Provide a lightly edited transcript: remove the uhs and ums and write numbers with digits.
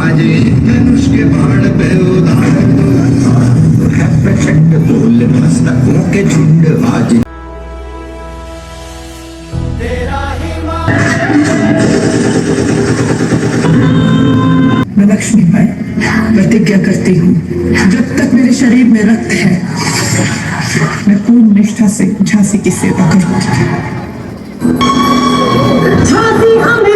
आज धनुष के बाण पे उदाहरण है प्रचंड बोल मस्तकों के झुंड आज मैं लक्ष्मी बाई प्रतिज्ञा करती हूँ, जब तक मेरे शरीर में रक्त है मैं पूर्ण निष्ठा से झांसी की सेवा करूंगी। झांसी हमें